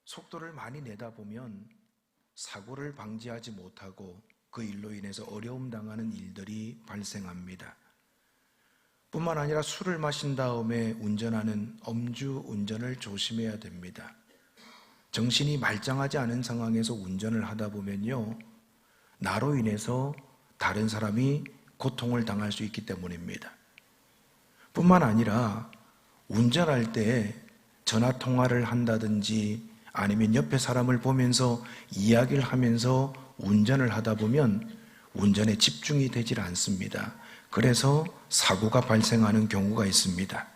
속도를 많이 내다 보면 사고를 방지하지 못하고 그 일로 인해서 어려움 당하는 일들이 발생합니다. 뿐만 아니라 술을 마신 다음에 운전하는 음주 운전을 조심해야 됩니다. 정신이 말짱하지 않은 상황에서 운전을 하다 보면요, 나로 인해서 다른 사람이 고통을 당할 수 있기 때문입니다. 뿐만 아니라 운전할 때 전화 통화를 한다든지 아니면 옆에 사람을 보면서 이야기를 하면서 운전을 하다 보면 운전에 집중이 되질 않습니다. 그래서 사고가 발생하는 경우가 있습니다.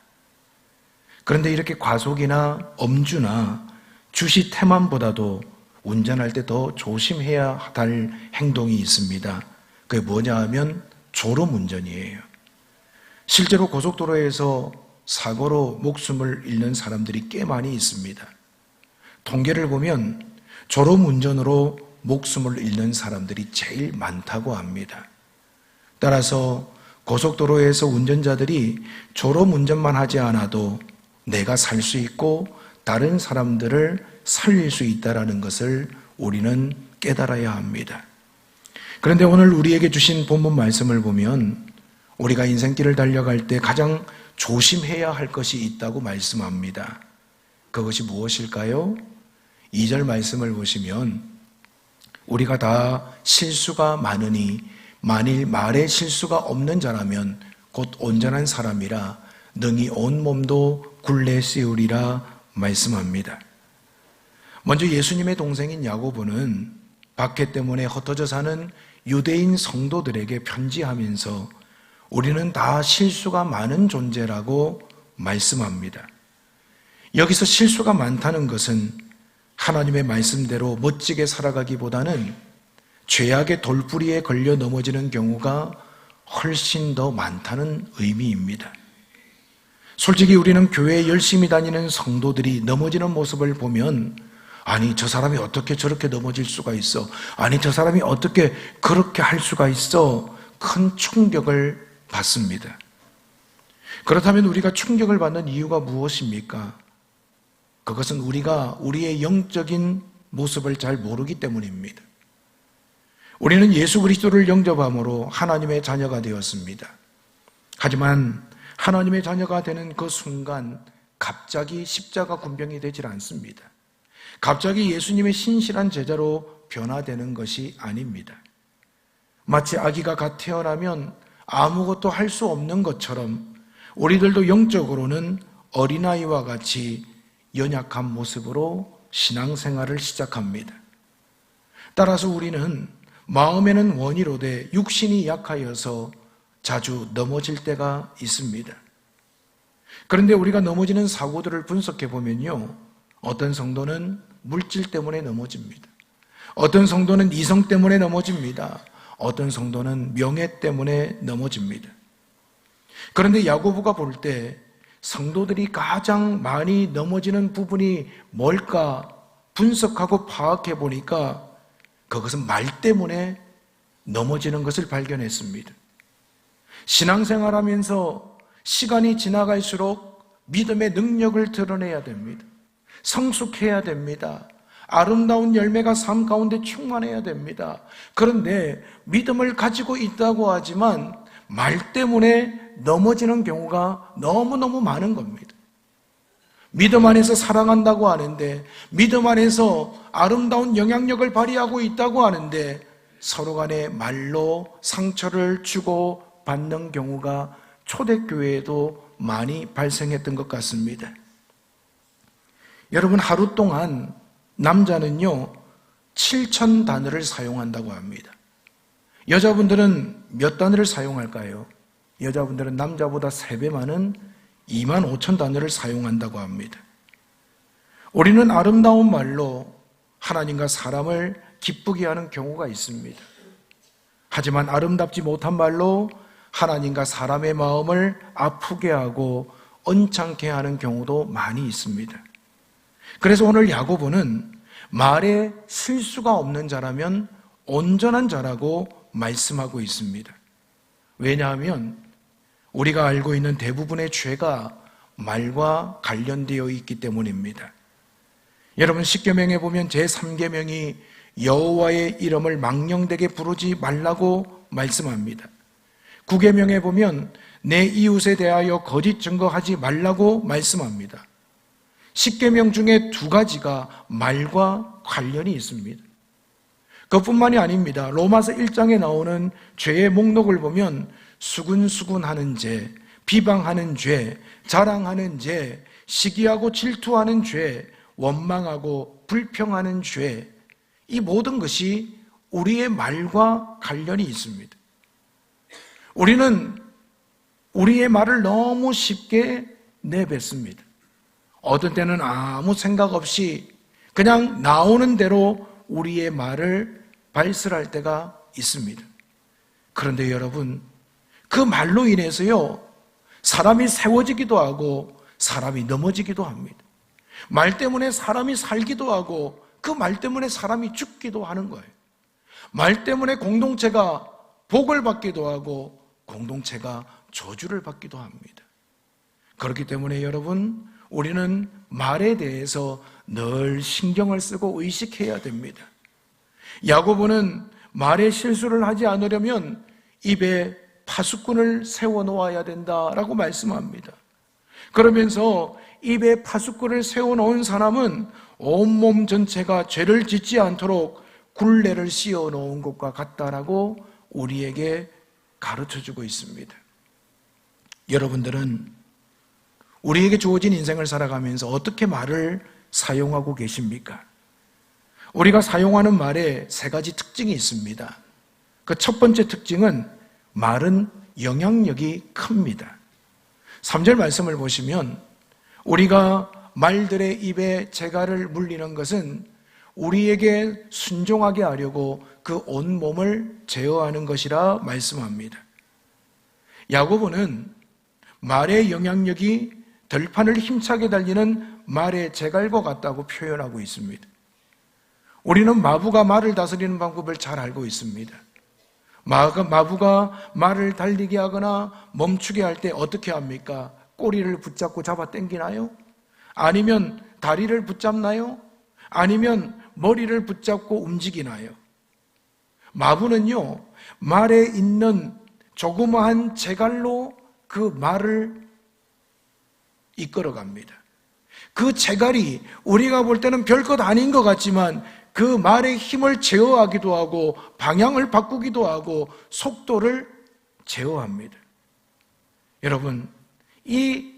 그런데 이렇게 과속이나 음주나 주시 태만보다도 운전할 때 더 조심해야 할 행동이 있습니다. 그게 뭐냐 하면 졸음운전이에요. 실제로 고속도로에서 사고로 목숨을 잃는 사람들이 꽤 많이 있습니다. 통계를 보면 졸음운전으로 목숨을 잃는 사람들이 제일 많다고 합니다. 따라서 고속도로에서 운전자들이 졸음운전만 하지 않아도 내가 살 수 있고 다른 사람들을 살릴 수 있다는 것을 우리는 깨달아야 합니다. 그런데 오늘 우리에게 주신 본문 말씀을 보면 우리가 인생길을 달려갈 때 가장 조심해야 할 것이 있다고 말씀합니다. 그것이 무엇일까요? 2절 말씀을 보시면 우리가 다 실수가 많으니 만일 말에 실수가 없는 자라면 곧 온전한 사람이라 능히 온 몸도 굴레 씌우리라 말씀합니다. 먼저 예수님의 동생인 야고보는 박해 때문에 흩어져 사는 유대인 성도들에게 편지하면서 우리는 다 실수가 많은 존재라고 말씀합니다. 여기서 실수가 많다는 것은 하나님의 말씀대로 멋지게 살아가기보다는 죄악의 돌부리에 걸려 넘어지는 경우가 훨씬 더 많다는 의미입니다. 솔직히 우리는 교회에 열심히 다니는 성도들이 넘어지는 모습을 보면 아니 저 사람이 어떻게 저렇게 넘어질 수가 있어, 아니 저 사람이 어떻게 그렇게 할 수가 있어, 큰 충격을 받습니다. 그렇다면 우리가 충격을 받는 이유가 무엇입니까? 그것은 우리가 우리의 영적인 모습을 잘 모르기 때문입니다. 우리는 예수 그리스도를 영접함으로 하나님의 자녀가 되었습니다. 하지만 하나님의 자녀가 되는 그 순간 갑자기 십자가 군병이 되질 않습니다. 갑자기 예수님의 신실한 제자로 변화되는 것이 아닙니다. 마치 아기가 갓 태어나면 아무것도 할 수 없는 것처럼 우리들도 영적으로는 어린아이와 같이 연약한 모습으로 신앙생활을 시작합니다. 따라서 우리는 마음에는 원이로되 육신이 약하여서 자주 넘어질 때가 있습니다. 그런데 우리가 넘어지는 사고들을 분석해 보면요, 어떤 성도는 물질 때문에 넘어집니다. 어떤 성도는 이성 때문에 넘어집니다. 어떤 성도는 명예 때문에 넘어집니다. 그런데 야고보가 볼 때 성도들이 가장 많이 넘어지는 부분이 뭘까 분석하고 파악해 보니까 그것은 말 때문에 넘어지는 것을 발견했습니다. 신앙생활하면서 시간이 지나갈수록 믿음의 능력을 드러내야 됩니다. 성숙해야 됩니다. 아름다운 열매가 삶 가운데 충만해야 됩니다. 그런데 믿음을 가지고 있다고 하지만 말 때문에 넘어지는 경우가 너무너무 많은 겁니다. 믿음 안에서 사랑한다고 하는데, 믿음 안에서 아름다운 영향력을 발휘하고 있다고 하는데 서로 간에 말로 상처를 주고 받는 경우가 초대교회에도 많이 발생했던 것 같습니다. 여러분, 하루 동안 남자는요 7,000단어를 사용한다고 합니다. 여자분들은 몇 단어를 사용할까요? 여자분들은 남자보다 3배 많은 25,000단어를 사용한다고 합니다. 우리는 아름다운 말로 하나님과 사람을 기쁘게 하는 경우가 있습니다. 하지만 아름답지 못한 말로 하나님과 사람의 마음을 아프게 하고 언짢게 하는 경우도 많이 있습니다. 그래서 오늘 야고보는 말에 실수가 없는 자라면 온전한 자라고 말씀하고 있습니다. 왜냐하면 우리가 알고 있는 대부분의 죄가 말과 관련되어 있기 때문입니다. 여러분, 십계명에 보면 제3계명이 여호와의 이름을 망령되게 부르지 말라고 말씀합니다. 9계명에 보면 내 이웃에 대하여 거짓 증거하지 말라고 말씀합니다. 10계명 중에 2가지가 말과 관련이 있습니다. 그것뿐만이 아닙니다. 로마서 1장에 나오는 죄의 목록을 보면 수군수군하는 죄, 비방하는 죄, 자랑하는 죄, 시기하고 질투하는 죄, 원망하고 불평하는 죄, 이 모든 것이 우리의 말과 관련이 있습니다. 우리는 우리의 말을 너무 쉽게 내뱉습니다. 어떤 때는 아무 생각 없이 그냥 나오는 대로 우리의 말을 발설할 때가 있습니다. 그런데 여러분, 그 말로 인해서요, 사람이 세워지기도 하고 사람이 넘어지기도 합니다. 말 때문에 사람이 살기도 하고 그 말 때문에 사람이 죽기도 하는 거예요. 말 때문에 공동체가 복을 받기도 하고 공동체가 저주를 받기도 합니다. 그렇기 때문에 여러분, 우리는 말에 대해서 늘 신경을 쓰고 의식해야 됩니다. 야고보는 말에 실수를 하지 않으려면 입에 파수꾼을 세워놓아야 된다라고 말씀합니다. 그러면서 입에 파수꾼을 세워놓은 사람은 온몸 전체가 죄를 짓지 않도록 굴레를 씌워놓은 것과 같다라고 우리에게 가르쳐주고 있습니다. 여러분들은 우리에게 주어진 인생을 살아가면서 어떻게 말을 사용하고 계십니까? 우리가 사용하는 말에 3가지 특징이 있습니다. 그 첫 번째 특징은 말은 영향력이 큽니다. 3절 말씀을 보시면 우리가 말들의 입에 재갈을 물리는 것은 우리에게 순종하게 하려고 그 온몸을 제어하는 것이라 말씀합니다. 야고보는 말의 영향력이 들판을 힘차게 달리는 말의 재갈과 같다고 표현하고 있습니다. 우리는 마부가 말을 다스리는 방법을 잘 알고 있습니다. 마부가 말을 달리게 하거나 멈추게 할 때 어떻게 합니까? 꼬리를 붙잡고 잡아 당기나요? 아니면 다리를 붙잡나요? 아니면 머리를 붙잡고 움직이나요? 마부는요, 말에 있는 조그마한 재갈로 그 말을 이끌어갑니다. 그 재갈이 우리가 볼 때는 별것 아닌 것 같지만 그 말의 힘을 제어하기도 하고 방향을 바꾸기도 하고 속도를 제어합니다. 여러분, 이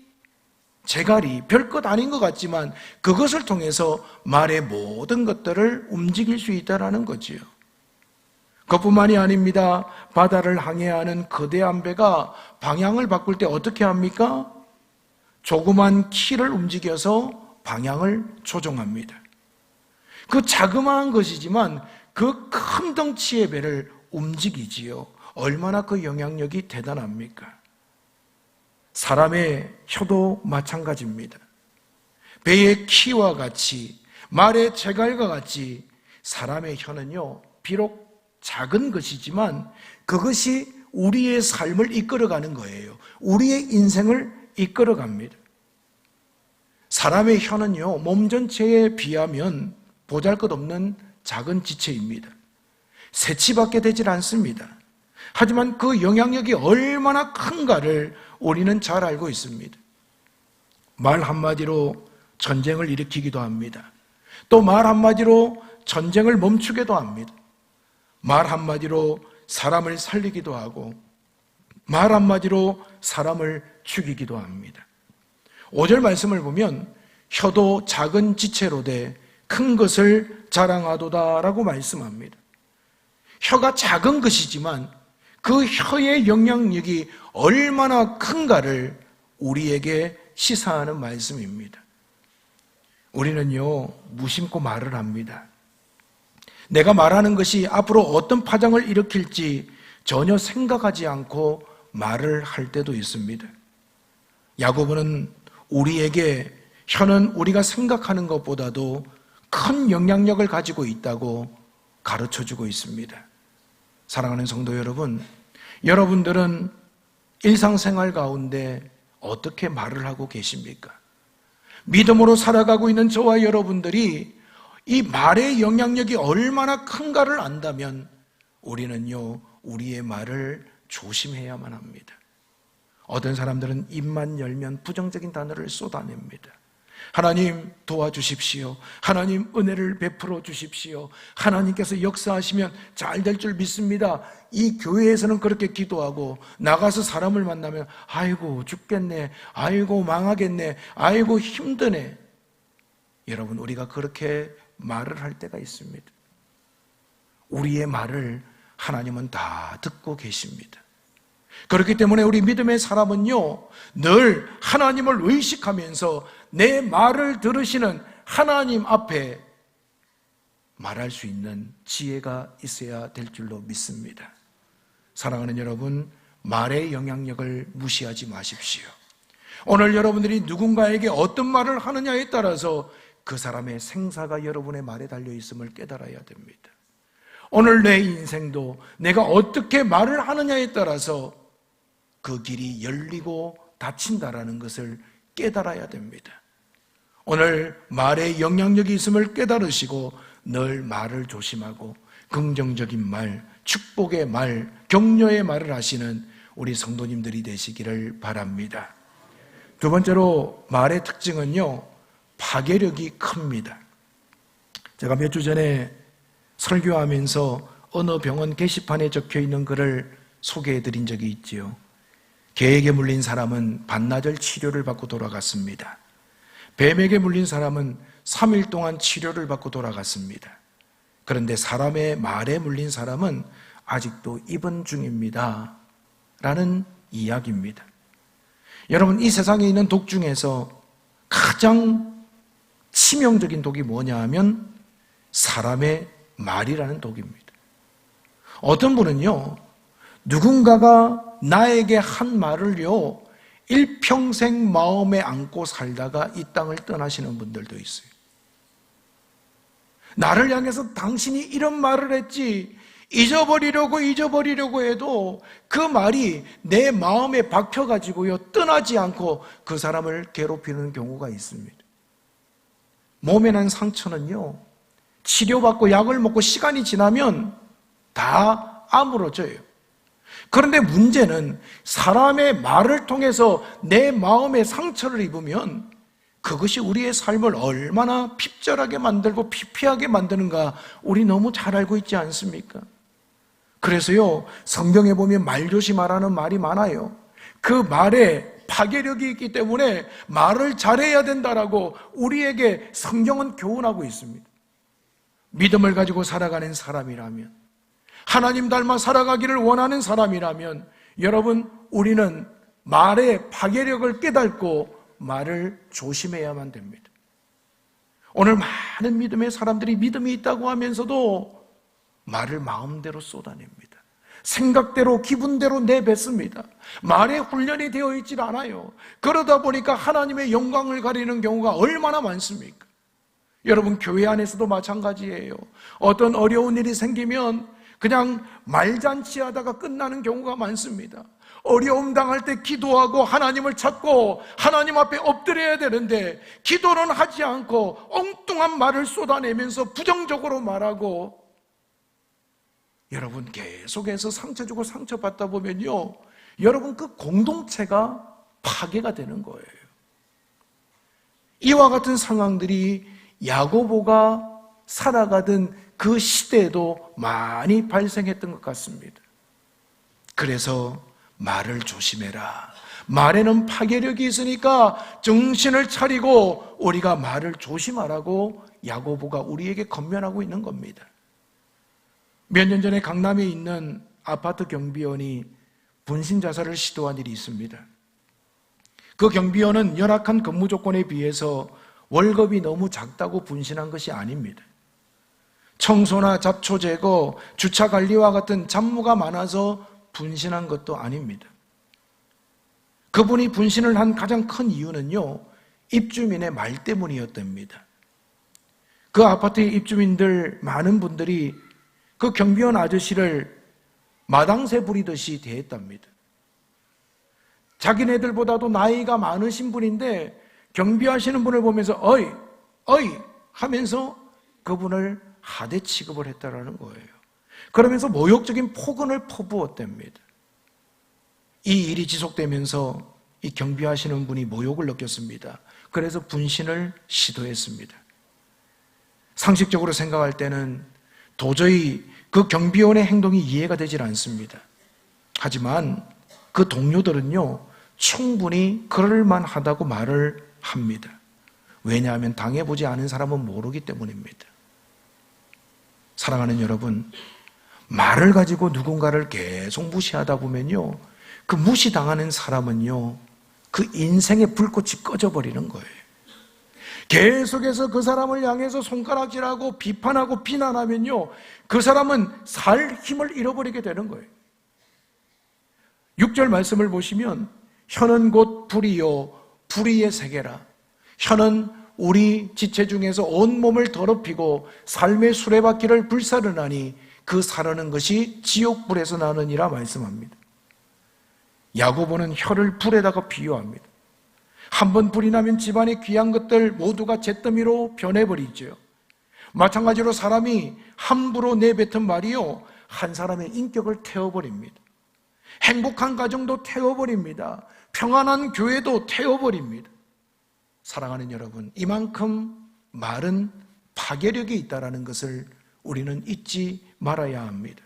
재갈이 별것 아닌 것 같지만 그것을 통해서 말의 모든 것들을 움직일 수 있다는 거지요. 그것뿐만이 아닙니다. 바다를 항해하는 거대한 배가 방향을 바꿀 때 어떻게 합니까? 조그만 키를 움직여서 방향을 조정합니다. 그 자그마한 것이지만 그 큰 덩치의 배를 움직이지요. 얼마나 그 영향력이 대단합니까? 사람의 혀도 마찬가지입니다. 배의 키와 같이, 말의 재갈과 같이 사람의 혀는요, 비록 작은 것이지만 그것이 우리의 삶을 이끌어가는 거예요. 우리의 인생을 이끌어갑니다. 사람의 혀는요, 몸 전체에 비하면 보잘것없는 작은 지체입니다. 새치밖에 되질 않습니다. 하지만 그 영향력이 얼마나 큰가를 우리는 잘 알고 있습니다. 말 한마디로 전쟁을 일으키기도 합니다. 또 말 한마디로 전쟁을 멈추기도 합니다. 말 한마디로 사람을 살리기도 하고 말 한마디로 사람을 죽이기도 합니다. 5절 말씀을 보면 혀도 작은 지체로 돼 큰 것을 자랑하도다라고 말씀합니다. 혀가 작은 것이지만 그 혀의 영향력이 얼마나 큰가를 우리에게 시사하는 말씀입니다. 우리는요, 무심코 말을 합니다. 내가 말하는 것이 앞으로 어떤 파장을 일으킬지 전혀 생각하지 않고 말을 할 때도 있습니다. 야고보는 우리에게 혀는 우리가 생각하는 것보다도 큰 영향력을 가지고 있다고 가르쳐주고 있습니다. 사랑하는 성도 여러분, 여러분들은 일상생활 가운데 어떻게 말을 하고 계십니까? 믿음으로 살아가고 있는 저와 여러분들이 이 말의 영향력이 얼마나 큰가를 안다면 우리는요, 우리의 말을 조심해야만 합니다. 어떤 사람들은 입만 열면 부정적인 단어를 쏟아냅니다. 하나님 도와주십시오. 하나님 은혜를 베풀어 주십시오. 하나님께서 역사하시면 잘 될 줄 믿습니다. 이 교회에서는 그렇게 기도하고 나가서 사람을 만나면 아이고 죽겠네, 아이고 망하겠네, 아이고 힘드네. 여러분, 우리가 그렇게 말을 할 때가 있습니다. 우리의 말을 하나님은 다 듣고 계십니다. 그렇기 때문에 우리 믿음의 사람은요, 늘 하나님을 의식하면서 내 말을 들으시는 하나님 앞에 말할 수 있는 지혜가 있어야 될 줄로 믿습니다. 사랑하는 여러분, 말의 영향력을 무시하지 마십시오. 오늘 여러분들이 누군가에게 어떤 말을 하느냐에 따라서 그 사람의 생사가 여러분의 말에 달려있음을 깨달아야 됩니다. 오늘 내 인생도 내가 어떻게 말을 하느냐에 따라서 그 길이 열리고 닫힌다라는 것을 깨달아야 됩니다. 오늘 말에 영향력이 있음을 깨달으시고 늘 말을 조심하고 긍정적인 말, 축복의 말, 격려의 말을 하시는 우리 성도님들이 되시기를 바랍니다. 두 번째로 말의 특징은요, 파괴력이 큽니다. 제가 몇 주 전에 설교하면서 어느 병원 게시판에 적혀있는 글을 소개해드린 적이 있지요. 개에게 물린 사람은 반나절 치료를 받고 돌아갔습니다. 뱀에게 물린 사람은 3일 동안 치료를 받고 돌아갔습니다. 그런데 사람의 말에 물린 사람은 아직도 입원 중입니다 라는 이야기입니다. 여러분, 이 세상에 있는 독 중에서 가장 치명적인 독이 뭐냐 하면 사람의 말이라는 독입니다. 어떤 분은요, 누군가가 나에게 한 말을요, 일평생 마음에 안고 살다가 이 땅을 떠나시는 분들도 있어요. 나를 향해서 당신이 이런 말을 했지, 잊어버리려고 해도 그 말이 내 마음에 박혀가지고요, 떠나지 않고 그 사람을 괴롭히는 경우가 있습니다. 몸에 난 상처는요, 치료받고 약을 먹고 시간이 지나면 다 아물어져요. 그런데 문제는 사람의 말을 통해서 내 마음에 상처를 입으면 그것이 우리의 삶을 얼마나 핍절하게 만들고 피폐하게 만드는가 우리 너무 잘 알고 있지 않습니까? 그래서요, 성경에 보면 말조심하라는 말이 많아요. 그 말에 파괴력이 있기 때문에 말을 잘해야 된다라고 우리에게 성경은 교훈하고 있습니다. 믿음을 가지고 살아가는 사람이라면, 하나님 닮아 살아가기를 원하는 사람이라면, 여러분, 우리는 말의 파괴력을 깨닫고 말을 조심해야만 됩니다. 오늘 많은 믿음의 사람들이 믿음이 있다고 하면서도 말을 마음대로 쏟아냅니다. 생각대로 기분대로 내뱉습니다. 말에 훈련이 되어 있질 않아요. 그러다 보니까 하나님의 영광을 가리는 경우가 얼마나 많습니까? 여러분, 교회 안에서도 마찬가지예요. 어떤 어려운 일이 생기면 그냥 말잔치 하다가 끝나는 경우가 많습니다. 어려움 당할 때 기도하고 하나님을 찾고 하나님 앞에 엎드려야 되는데 기도는 하지 않고 엉뚱한 말을 쏟아내면서 부정적으로 말하고, 여러분, 계속해서 상처 주고 상처받다 보면요, 여러분, 그 공동체가 파괴가 되는 거예요. 이와 같은 상황들이 야고보가 살아가던 그 시대에도 많이 발생했던 것 같습니다. 그래서 말을 조심해라. 말에는 파괴력이 있으니까 정신을 차리고 우리가 말을 조심하라고 야고보가 우리에게 권면하고 있는 겁니다. 몇 년 전에 강남에 있는 아파트 경비원이 분신 자살을 시도한 일이 있습니다. 그 경비원은 열악한 근무 조건에 비해서 월급이 너무 작다고 분신한 것이 아닙니다. 청소나 잡초 제거, 주차 관리와 같은 잡무가 많아서 분신한 것도 아닙니다. 그분이 분신을 한 가장 큰 이유는요, 입주민의 말 때문이었답니다. 그 아파트의 입주민들 많은 분들이 그 경비원 아저씨를 마당새 부리듯이 대했답니다. 자기네들보다도 나이가 많으신 분인데 경비하시는 분을 보면서 어이, 어이 하면서 그분을 하대 취급을 했다라는 거예요. 그러면서 모욕적인 폭언을 퍼부었답니다. 이 일이 지속되면서 이 경비하시는 분이 모욕을 느꼈습니다. 그래서 분신을 시도했습니다. 상식적으로 생각할 때는 도저히 그 경비원의 행동이 이해가 되질 않습니다. 하지만 그 동료들은요, 충분히 그럴만하다고 말을 합니다. 왜냐하면 당해보지 않은 사람은 모르기 때문입니다. 사랑하는 여러분, 말을 가지고 누군가를 계속 무시하다 보면요, 그 무시당하는 사람은요, 그 인생의 불꽃이 꺼져버리는 거예요. 계속해서 그 사람을 향해서 손가락질하고 비판하고 비난하면요, 그 사람은 살 힘을 잃어버리게 되는 거예요. 6절 말씀을 보시면 혀는 곧 불이요 불의의 세계라. 혀는 우리 지체 중에서 온몸을 더럽히고 삶의 수레바퀴를 불사르나니 그 사르는 것이 지옥불에서 나느니라 말씀합니다. 야고보는 혀를 불에다가 비유합니다. 한번 불이 나면 집안의 귀한 것들 모두가 잿더미로 변해버리죠. 마찬가지로 사람이 함부로 내뱉은 말이요, 한 사람의 인격을 태워버립니다. 행복한 가정도 태워버립니다. 평안한 교회도 태워버립니다. 사랑하는 여러분, 이만큼 말은 파괴력이 있다는 것을 우리는 잊지 말아야 합니다.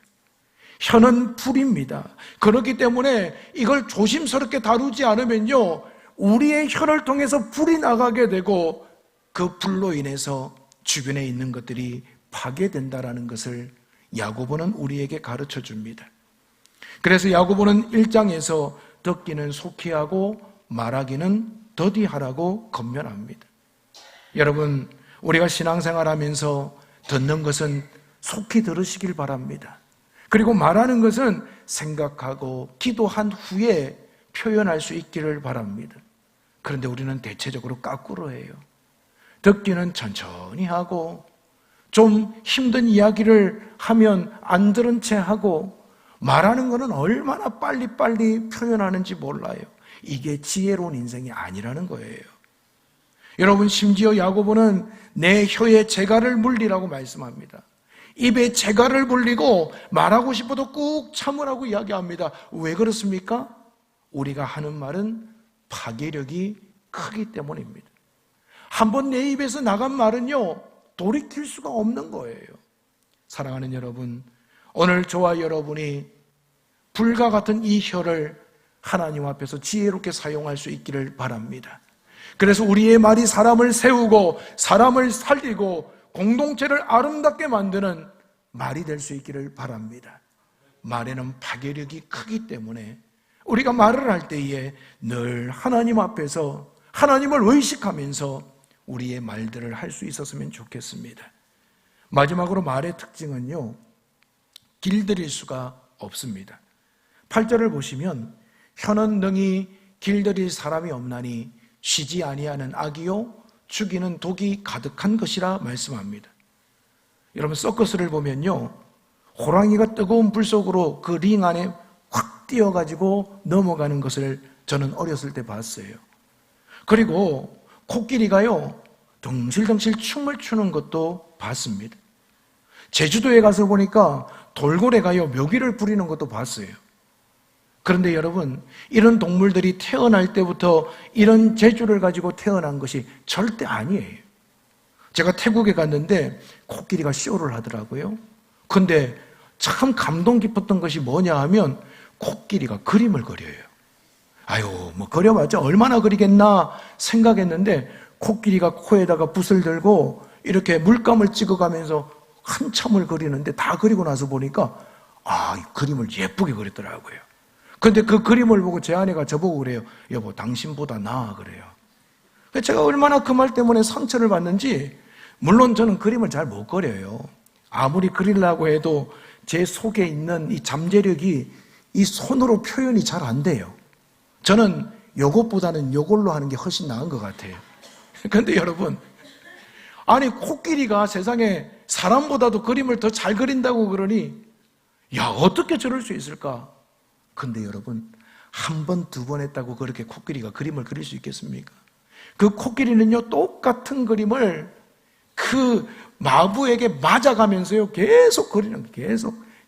혀는 불입니다. 그렇기 때문에 이걸 조심스럽게 다루지 않으면요, 우리의 혀를 통해서 불이 나가게 되고 그 불로 인해서 주변에 있는 것들이 파괴된다는 것을 야고보는 우리에게 가르쳐 줍니다. 그래서 야고보는 1장에서 듣기는 속히 하고 말하기는 더디하라고 권면합니다. 여러분, 우리가 신앙생활하면서 듣는 것은 속히 들으시길 바랍니다. 그리고 말하는 것은 생각하고 기도한 후에 표현할 수 있기를 바랍니다. 그런데 우리는 대체적으로 거꾸로 해요. 듣기는 천천히 하고 좀 힘든 이야기를 하면 안 들은 채 하고 말하는 것은 얼마나 빨리빨리 표현하는지 몰라요. 이게 지혜로운 인생이 아니라는 거예요. 여러분, 심지어 야고보는 내 혀에 재갈을 물리라고 말씀합니다. 입에 재갈을 물리고 말하고 싶어도 꾹 참으라고 이야기합니다. 왜 그렇습니까? 우리가 하는 말은 파괴력이 크기 때문입니다. 한번 내 입에서 나간 말은요, 돌이킬 수가 없는 거예요. 사랑하는 여러분, 오늘 저와 여러분이 불과 같은 이 혀를 하나님 앞에서 지혜롭게 사용할 수 있기를 바랍니다. 그래서 우리의 말이 사람을 세우고 사람을 살리고 공동체를 아름답게 만드는 말이 될 수 있기를 바랍니다. 말에는 파괴력이 크기 때문에 우리가 말을 할 때에 늘 하나님 앞에서 하나님을 의식하면서 우리의 말들을 할 수 있었으면 좋겠습니다. 마지막으로 말의 특징은요, 길들일 수가 없습니다. 8절을 보시면 혀는 능히 길들일 사람이 없나니 쉬지 아니하는 악이요 죽이는 독이 가득한 것이라 말씀합니다. 여러분, 서커스를 보면요, 호랑이가 뜨거운 불 속으로 그 링 안에 확 뛰어가지고 넘어가는 것을 저는 어렸을 때 봤어요. 그리고 코끼리가요, 덩실덩실 춤을 추는 것도 봤습니다. 제주도에 가서 보니까 돌고래가요, 묘기를 부리는 것도 봤어요. 그런데 여러분, 이런 동물들이 태어날 때부터 이런 재주를 가지고 태어난 것이 절대 아니에요. 제가 태국에 갔는데 코끼리가 쇼를 하더라고요. 근데 참 감동 깊었던 것이 뭐냐 하면 코끼리가 그림을 그려요. 아유, 뭐 그려봤자 얼마나 그리겠나 생각했는데 코끼리가 코에다가 붓을 들고 이렇게 물감을 찍어가면서 한참을 그리는데 다 그리고 나서 보니까 이 그림을 예쁘게 그렸더라고요. 근데 그 그림을 보고 제 아내가 저보고 그래요. 여보, 당신보다 나아 그래요. 제가 얼마나 그 말 때문에 상처를 받는지, 물론 저는 그림을 잘 못 그려요. 아무리 그리려고 해도 제 속에 있는 이 잠재력이 이 손으로 표현이 잘 안 돼요. 저는 요것보다는 요걸로 하는 게 훨씬 나은 것 같아요. 그런데 여러분, 아니 코끼리가 세상에 사람보다도 그림을 더 잘 그린다고 그러니 야, 어떻게 저럴 수 있을까? 근데 여러분, 한 번, 두 번 했다고 그렇게 코끼리가 그림을 그릴 수 있겠습니까? 그 코끼리는요, 똑같은 그림을 그 마부에게 맞아가면서요, 계속 그리는 거예요.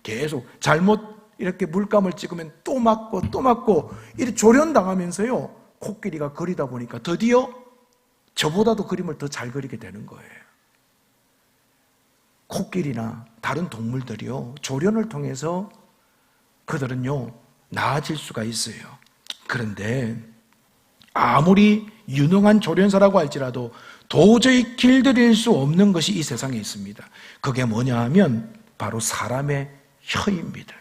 계속. 잘못 이렇게 물감을 찍으면 또 맞고, 이렇게 조련당하면서요, 코끼리가 그리다 보니까 드디어 저보다도 그림을 더 잘 그리게 되는 거예요. 코끼리나 다른 동물들이요, 조련을 통해서 그들은요, 나아질 수가 있어요. 그런데 아무리 유능한 조련사라고 할지라도 도저히 길들일 수 없는 것이 이 세상에 있습니다. 그게 뭐냐 하면 바로 사람의 혀입니다.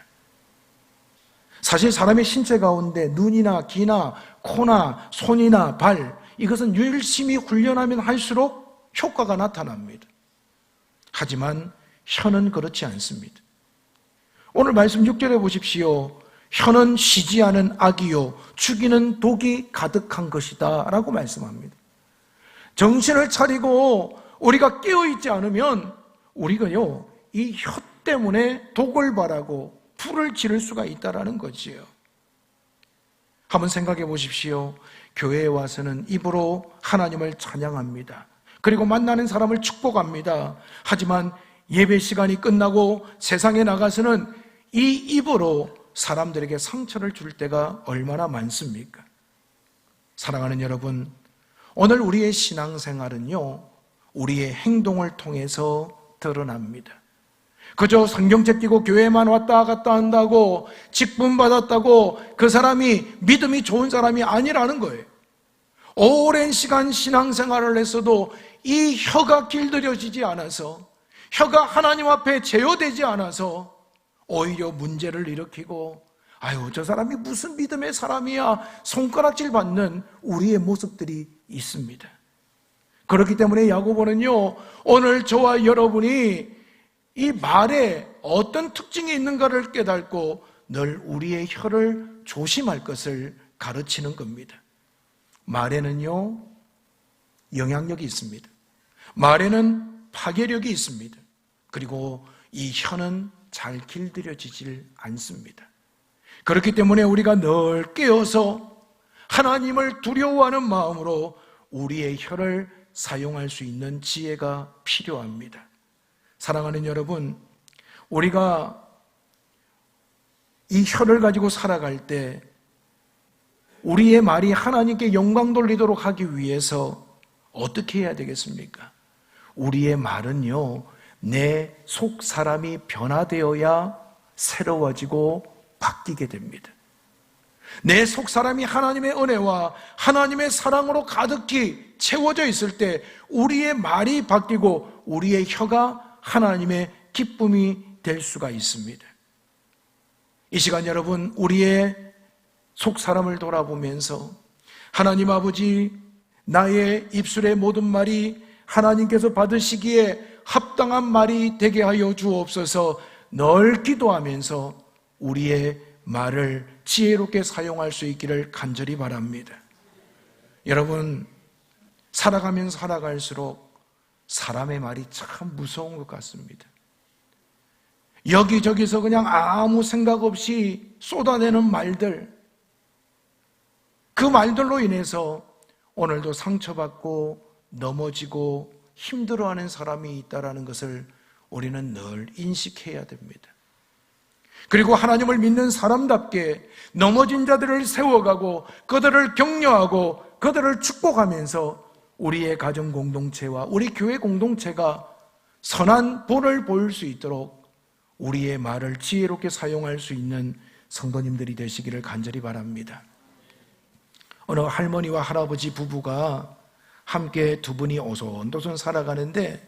사실 사람의 신체 가운데 눈이나 귀나 코나 손이나 발, 이것은 열심히 훈련하면 할수록 효과가 나타납니다. 하지만 혀는 그렇지 않습니다. 오늘 말씀 6절에 보십시오. 혀는 쉬지 않은 악이요 죽이는 독이 가득한 것이다 라고 말씀합니다. 정신을 차리고 우리가 깨어있지 않으면 우리가요, 이 혀 때문에 독을 발하고 불을 지를 수가 있다라는 거지요. 한번 생각해 보십시오. 교회에 와서는 입으로 하나님을 찬양합니다. 그리고 만나는 사람을 축복합니다. 하지만 예배 시간이 끝나고 세상에 나가서는 이 입으로 사람들에게 상처를 줄 때가 얼마나 많습니까? 사랑하는 여러분, 오늘 우리의 신앙생활은요, 우리의 행동을 통해서 드러납니다. 그저 성경책 끼고 교회만 왔다 갔다 한다고, 직분 받았다고 그 사람이 믿음이 좋은 사람이 아니라는 거예요. 오랜 시간 신앙생활을 했어도 이 혀가 길들여지지 않아서, 혀가 하나님 앞에 제어되지 않아서 오히려 문제를 일으키고, 아유, 저 사람이 무슨 믿음의 사람이야, 손가락질 받는 우리의 모습들이 있습니다. 그렇기 때문에 야고보는요, 오늘 저와 여러분이 이 말에 어떤 특징이 있는가를 깨닫고 늘 우리의 혀를 조심할 것을 가르치는 겁니다. 말에는요, 영향력이 있습니다. 말에는 파괴력이 있습니다. 그리고 이 혀는 잘 길들여지질 않습니다. 그렇기 때문에 우리가 늘 깨어서 하나님을 두려워하는 마음으로 우리의 혀를 사용할 수 있는 지혜가 필요합니다. 사랑하는 여러분, 우리가 이 혀를 가지고 살아갈 때 우리의 말이 하나님께 영광 돌리도록 하기 위해서 어떻게 해야 되겠습니까? 우리의 말은요, 내 속 사람이 변화되어야 새로워지고 바뀌게 됩니다. 내 속 사람이 하나님의 은혜와 하나님의 사랑으로 가득히 채워져 있을 때 우리의 말이 바뀌고 우리의 혀가 하나님의 기쁨이 될 수가 있습니다. 이 시간 여러분, 우리의 속 사람을 돌아보면서 하나님 아버지, 나의 입술의 모든 말이 하나님께서 받으시기에 합당한 말이 되게 하여 주옵소서. 늘 기도하면서 우리의 말을 지혜롭게 사용할 수 있기를 간절히 바랍니다. 여러분, 살아가면서 살아갈수록 사람의 말이 참 무서운 것 같습니다. 여기저기서 그냥 아무 생각 없이 쏟아내는 말들, 그 말들로 인해서 오늘도 상처받고 넘어지고 힘들어하는 사람이 있다는 것을 우리는 늘 인식해야 됩니다. 그리고 하나님을 믿는 사람답게 넘어진 자들을 세워가고 그들을 격려하고 그들을 축복하면서 우리의 가정 공동체와 우리 교회 공동체가 선한 본을 보일 수 있도록 우리의 말을 지혜롭게 사용할 수 있는 성도님들이 되시기를 간절히 바랍니다. 어느 할머니와 할아버지 부부가 함께 두 분이 오손도손 살아가는데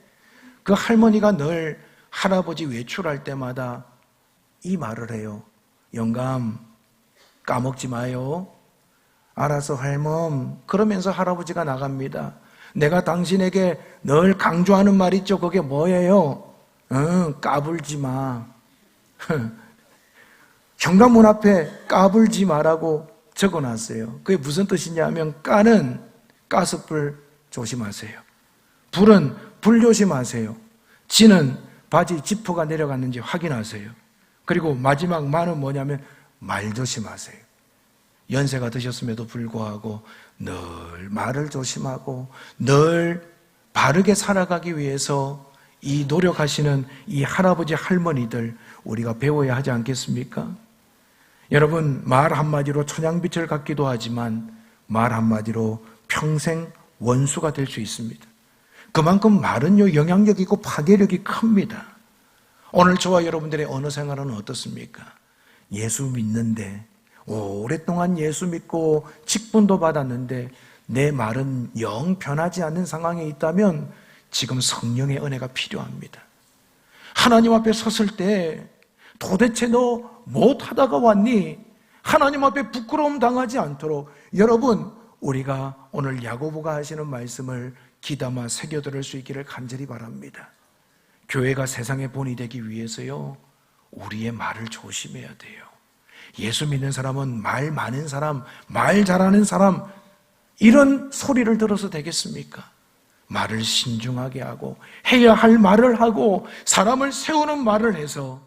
그 할머니가 늘 할아버지 외출할 때마다 이 말을 해요. 영감, 까먹지 마요. 알아서 할멈. 그러면서 할아버지가 나갑니다. 내가 당신에게 늘 강조하는 말 있죠. 그게 뭐예요? 까불지 마. 현관문 앞에 까불지 마라고 적어놨어요. 그게 무슨 뜻이냐 하면 까는 가스불 조심하세요. 불은 불 조심하세요. 지는 바지 지퍼가 내려갔는지 확인하세요. 그리고 마지막 말은 뭐냐면 말 조심하세요. 연세가 드셨음에도 불구하고 늘 말을 조심하고 늘 바르게 살아가기 위해서 이 노력하시는 이 할아버지 할머니들 우리가 배워야 하지 않겠습니까? 여러분, 말 한마디로 천양빛을 갖기도 하지만 말 한마디로 평생 원수가 될 수 있습니다. 그만큼 말은요, 영향력이 있고 파괴력이 큽니다. 오늘 저와 여러분들의 언어 생활은 어떻습니까? 예수 믿는데 오랫동안 예수 믿고 직분도 받았는데 내 말은 영 변하지 않는 상황에 있다면 지금 성령의 은혜가 필요합니다. 하나님 앞에 섰을 때 도대체 너 못하다가 왔니? 하나님 앞에 부끄러움 당하지 않도록 여러분, 우리가 오늘 야고보가 하시는 말씀을 귀담아 새겨들을 수 있기를 간절히 바랍니다. 교회가 세상의 본이 되기 위해서요, 우리의 말을 조심해야 돼요. 예수 믿는 사람은 말 많은 사람, 말 잘하는 사람, 이런 소리를 들어서 되겠습니까? 말을 신중하게 하고 해야 할 말을 하고 사람을 세우는 말을 해서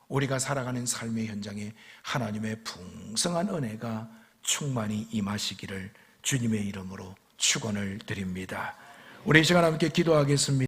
우리가 살아가는 삶의 현장에 하나님의 풍성한 은혜가 충만히 임하시기를 주님의 이름으로 축원을 드립니다. 우리 이 시간 함께 기도하겠습니다.